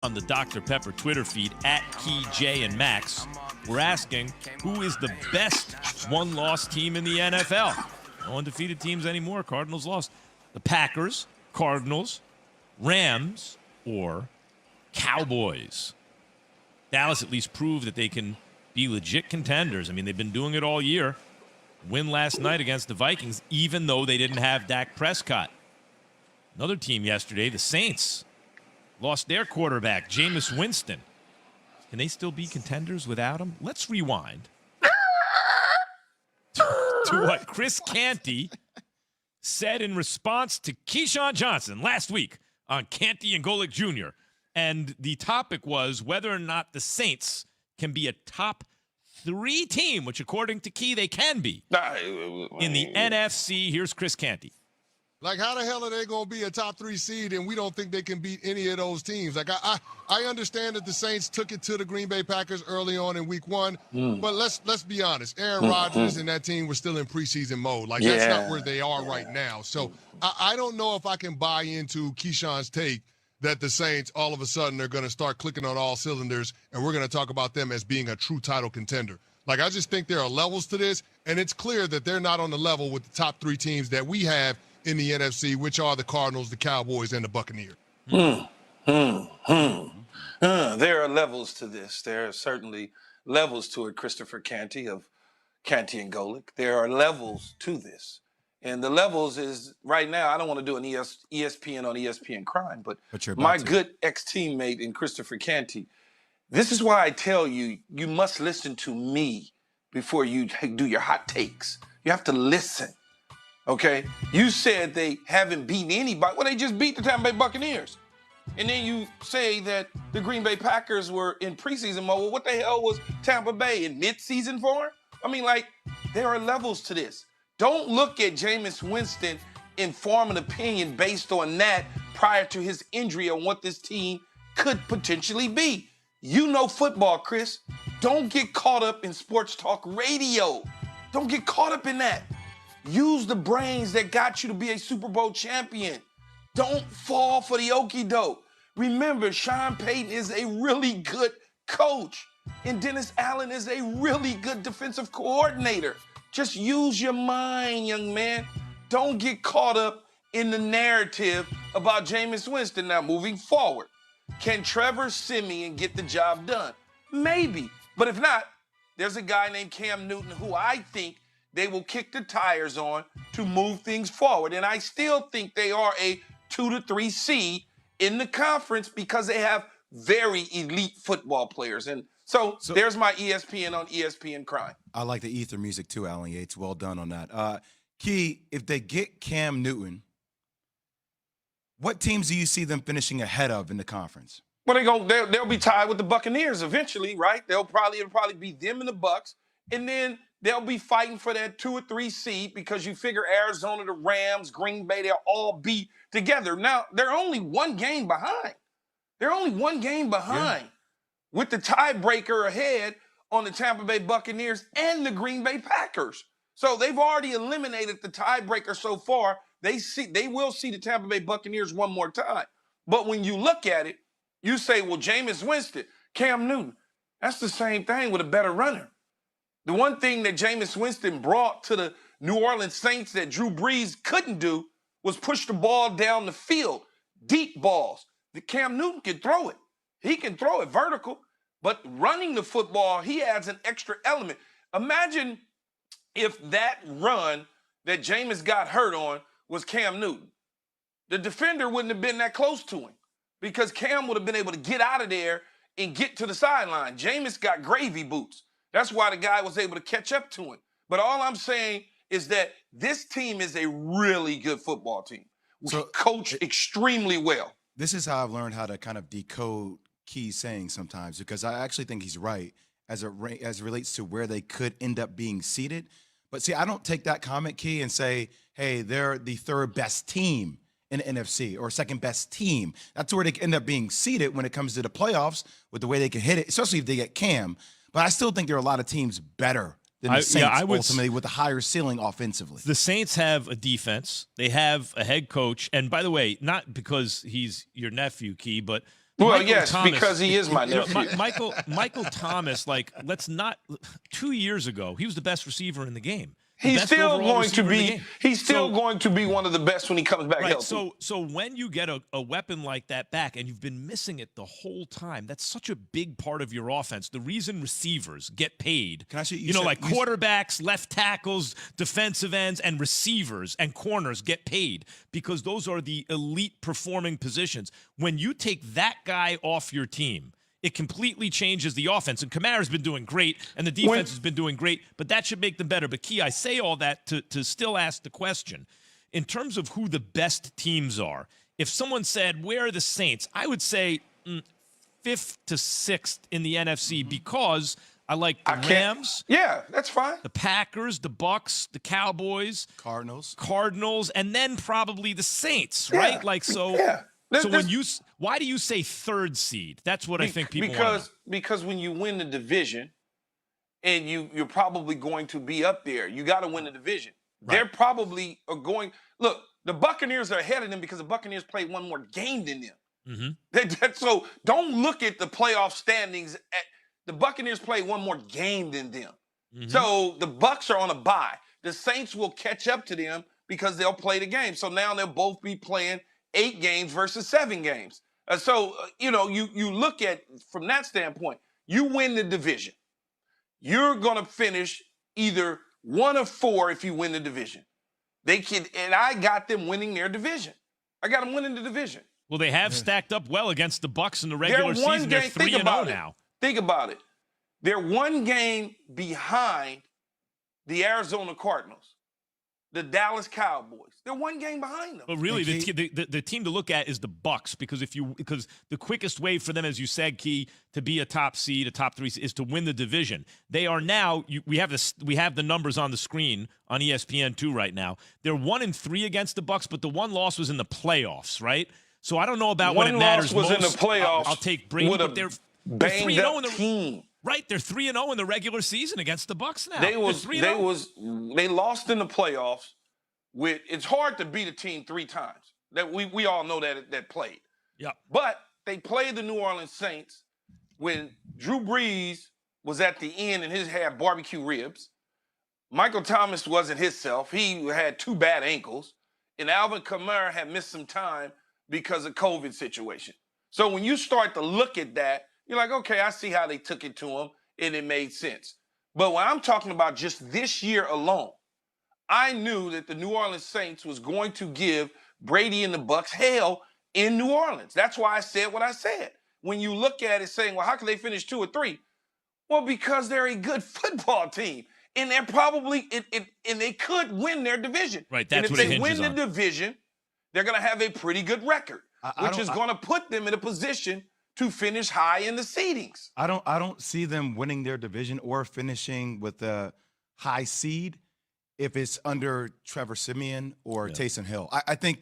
On the Dr. Pepper Twitter feed, at Key J and Max, we're asking who is the best one-loss team in the NFL? No undefeated teams anymore. Cardinals lost. The Packers, Cardinals, Rams, or Cowboys. Dallas at least proved that they can be legit contenders. I mean, they've been doing it all year. Win last night against the Vikings, even though they didn't have Dak Prescott. Another team yesterday, the Saints, lost their quarterback, Jameis Winston. Can they still be contenders without him? Let's rewind to what Chris Canty said in response to Keyshawn Johnson last week on Canty and Golick Jr. And the topic was whether or not the Saints can be a top 3 team, which according to Key, they can be in the NFC. Here's Chris Canty. Like, how the hell are they going to be a top 3 seed and we don't think they can beat any of those teams? Like, I understand that the Saints took it to the Green Bay Packers early on in week 1, but let's be honest. Aaron Rodgers and that team were still in preseason mode. Like, that's not where they are right now. So I don't know if I can buy into Keyshawn's take that the Saints, all of a sudden, are going to start clicking on all cylinders, and we're going to talk about them as being a true title contender. Like, I just think there are levels to this, and it's clear that they're not on the level with the top 3 teams that we have in the NFC, which are the Cardinals, the Cowboys, and the Buccaneers. There are levels to this. There are certainly levels to it, Christopher Canty of Canty and Golick. There are levels to this. And the levels is, right now, I don't want to do an ESPN on ESPN crime, but my good ex-teammate in Christopher Canty, this is why I tell you, you must listen to me before you do your hot takes. You have to listen. Okay, you said they haven't beaten anybody. Well, they just beat the Tampa Bay Buccaneers. And then you say that the Green Bay Packers were in preseason mode. Well, what the hell was Tampa Bay in midseason for? I mean, like, there are levels to this. Don't look at Jameis Winston and form an opinion based on that prior to his injury on what this team could potentially be. You know football, Chris. Don't get caught up in sports talk radio. Don't get caught up in that. Use the brains that got you to be a Super Bowl champion. Don't fall for the okie doke. Remember, Sean Payton is a really good coach, and Dennis Allen is a really good defensive coordinator. Just use your mind, young man. Don't get caught up in the narrative about Jameis Winston. Now, moving forward, can Trevor Siemian get the job done? Maybe. But if not, there's a guy named Cam Newton who I think they will kick the tires on to move things forward. And I still think they are a 2 to 3 seed in the conference because they have very elite football players. And so there's my ESPN on ESPN crime. I like the ether music too, Alan Yates. Well done on that. Key, if they get Cam Newton, what teams do you see them finishing ahead of in the conference? Well, they'll be tied with the Buccaneers eventually, right? It'll probably be them and the Bucs. And then they'll be fighting for that 2 or 3 seed because you figure Arizona, the Rams, Green Bay, they'll all be together. Now, they're only 1 game behind. With the tiebreaker ahead on the Tampa Bay Buccaneers and the Green Bay Packers. So they've already eliminated the tiebreaker so far. They will see the Tampa Bay Buccaneers one more time. But when you look at it, you say, well, Jameis Winston, Cam Newton, that's the same thing with a better runner. The one thing that Jameis Winston brought to the New Orleans Saints that Drew Brees couldn't do was push the ball down the field, deep balls. The Cam Newton can throw it. He can throw it vertical, but running the football, he adds an extra element. Imagine if that run that Jameis got hurt on was Cam Newton. The defender wouldn't have been that close to him because Cam would have been able to get out of there and get to the sideline. Jameis got gravy boots. That's why the guy was able to catch up to him. But all I'm saying is that this team is a really good football team. We coach extremely well. This is how I've learned how to kind of decode Key's saying sometimes, because I actually think he's right as it relates to where they could end up being seated. But see, I don't take that comment, Key, and say, hey, they're the 3rd best team in the NFC or 2nd best team. That's where they end up being seated when it comes to the playoffs with the way they can hit it, especially if they get Cam. But I still think there are a lot of teams better than the Saints ultimately with a higher ceiling offensively. The Saints have a defense. They have a head coach. And by the way, not because he's your nephew, Key, but Well, Michael yes, Thomas, because he is my nephew. Michael Thomas, like, let's not. 2 years ago, he was the best receiver in the game. He's still going to be. He's still going to be one of the best when he comes back healthy. So when you get a weapon like that back, and you've been missing it the whole time, that's such a big part of your offense. The reason receivers get paid, Can I say, like quarterbacks, left tackles, defensive ends, and receivers and corners get paid because those are the elite performing positions. When you take that guy off your team, it completely changes the offense. And Kamara's been doing great, and the defense has been doing great, but that should make them better. But, Key, I say all that to still ask the question. In terms of who the best teams are, if someone said, where are the Saints, I would say 5th to 6th in the NFC because I like the Rams. Yeah, that's fine. The Packers, the Bucs, the Cowboys. Cardinals, and then probably the Saints, right? Yeah. Like, so... Yeah. Why do you say 3rd seed? That's what I think people want to know. Because when you win the division, and you're probably going to be up there, you got to win the division. Right. They're probably going. Look, the Buccaneers are ahead of them because the Buccaneers played one more game than them. Mm-hmm. So don't look at the playoff standings. The Buccaneers played one more game than them. Mm-hmm. So the Bucs are on a bye. The Saints will catch up to them because they'll play the game. So now they'll both be playing 8 games versus 7 games. You look at from that standpoint, you win the division. You're going to finish either 1 of 4 if you win the division. And I got them winning their division. I got them winning the division. Well, they have stacked up well against the Bucs in the regular season. They're 3-0 now. Think about it. They're 1 game behind the Arizona Cardinals, the Dallas Cowboys. They're 1 game behind them. But really, the team to look at is the Bucs because the quickest way for them, as you said, Key, to be a top seed, a top 3 is to win the division. They are now. We have the numbers on the screen on ESPN2 right now. They're 1-3 against the Bucs, but the one loss was in the playoffs, right? So I don't know about when it matters most. One loss was in the playoffs. I'll take Brady, but they're 3-0 in the team. Right, they're 3-0 in the regular season against the Bucs now. They lost in the playoffs. It's hard to beat a team 3 times. That we all know that played. Yeah. But they played the New Orleans Saints when Drew Brees was at the end and had barbecue ribs. Michael Thomas wasn't himself. He had 2 bad ankles. And Alvin Kamara had missed some time because of COVID situation. So when you start to look at that, you're like, okay, I see how they took it to him, and it made sense. But when I'm talking about just this year alone, I knew that the New Orleans Saints was going to give Brady and the Bucs hell in New Orleans. That's why I said what I said. When you look at it saying, well, how can they finish 2 or 3? Well, because they're a good football team. And they're probably and they could win their division. Right, that's and what if it they hinges win on. the division, they're going to have a pretty good record, which is going to put them in a position to finish high in the seedings. I don't see them winning their division or finishing with a high seed if it's under Trevor Siemian or Taysom Hill. I think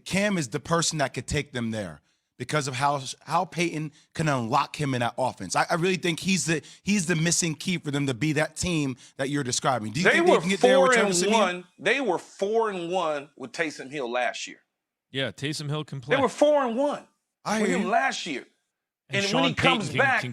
Cam is the person that could take them there because of how Peyton can unlock him in that offense. I really think he's the missing key for them to be that team that you're describing. Do you think they can get there with Trevor Siemian? They were 4-1 with Taysom Hill last year. Yeah, Taysom Hill can play. They were 4-1 with him last year. And when he comes back,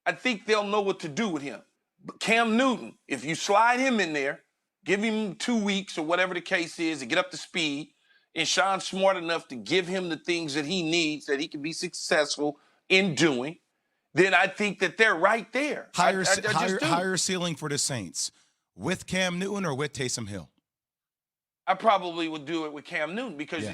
I think they'll know what to do with him. But Cam Newton, if you slide him in there, give him 2 weeks or whatever the case is to get up to speed, and Sean's smart enough to give him the things that he needs that he can be successful in doing, then I think that they're right there. Higher ceiling for the Saints with Cam Newton or with Taysom Hill? I probably would do it with Cam Newton because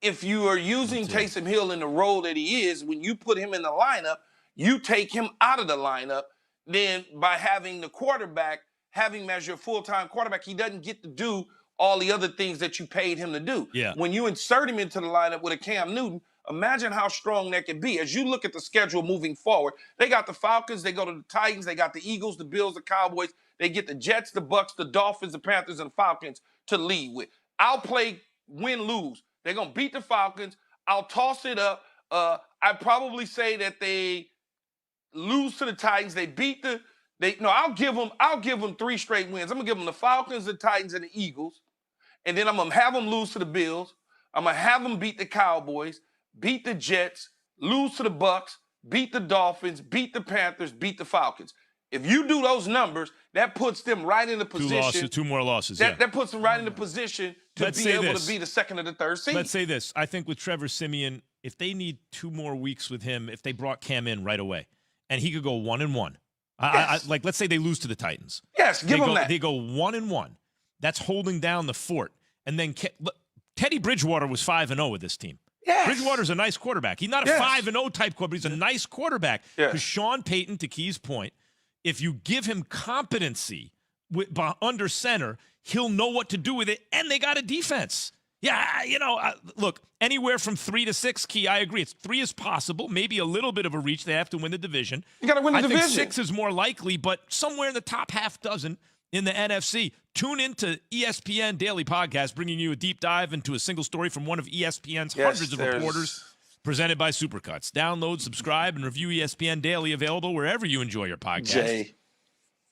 if you are using Taysom Hill in the role that he is, when you put him in the lineup, you take him out of the lineup. Then by having the quarterback, having him as your full-time quarterback, he doesn't get to do all the other things that you paid him to do. Yeah. When you insert him into the lineup with a Cam Newton, imagine how strong that could be. As you look at the schedule moving forward, they got the Falcons, they go to the Titans, they got the Eagles, the Bills, the Cowboys. They get the Jets, the Bucs, the Dolphins, the Panthers, and the Falcons to lead with. I'll play win-lose. They're going to beat the Falcons. I'll toss it up. I'd probably say that they lose to the Titans. I'll give them 3 straight wins. I'm going to give them the Falcons, the Titans, and the Eagles. And then I'm going to have them lose to the Bills. I'm going to have them beat the Cowboys, beat the Jets, lose to the Bucks, beat the Dolphins, beat the Panthers, beat the Falcons. If you do those numbers, that puts them right in the position. Two more losses. That puts them right in the position to Let's be able to be the second or the third seed. Let's say this. I think with Trevor Siemian, if they need 2 more weeks with him, if they brought Cam in right away, and he could go 1-1. Yes. Like, let's say they lose to the Titans. Yes, give them that. They go 1-1. That's holding down the fort. And then Teddy Bridgewater was 5-0 with this team. Yes. Bridgewater's a nice quarterback. He's not a 5-0 type quarterback. He's a nice quarterback. Because Sean Payton, to Key's point, if you give him competency under center, he'll know what to do with it, and they got a defense. Yeah, look, anywhere from 3 to 6, Key, I agree. 3 is possible, maybe a little bit of a reach. They have to win the division. You got to win the division. I think 6 is more likely, but somewhere in the top half dozen in the NFC. Tune into ESPN Daily Podcast, bringing you a deep dive into a single story from one of ESPN's hundreds of reporters, presented by Supercuts. Download, subscribe, and review ESPN Daily, available wherever you enjoy your podcast.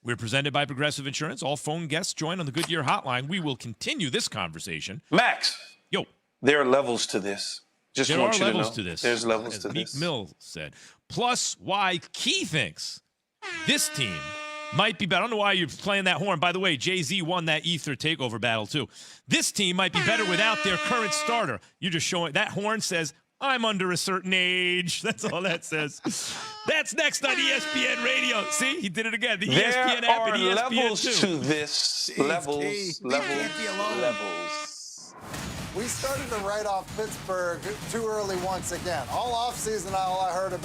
We're presented by Progressive Insurance. All phone guests join on the Goodyear hotline. We will continue this conversation. Max. Yo. There are levels to this. There are levels to this. There's levels to Meek this. Mill said. Plus, why Key thinks this team might be better. I don't know why you're playing that horn. By the way, Jay-Z won that Ether takeover battle, too. This team might be better without their current starter. You're just showing that horn says, I'm under a certain age. That's all that says. That's next on ESPN Radio. See, he did it again. The ESPN app and ESPN levels 2. to this. Levels. We started to write off Pittsburgh too early once again. All offseason, all I heard about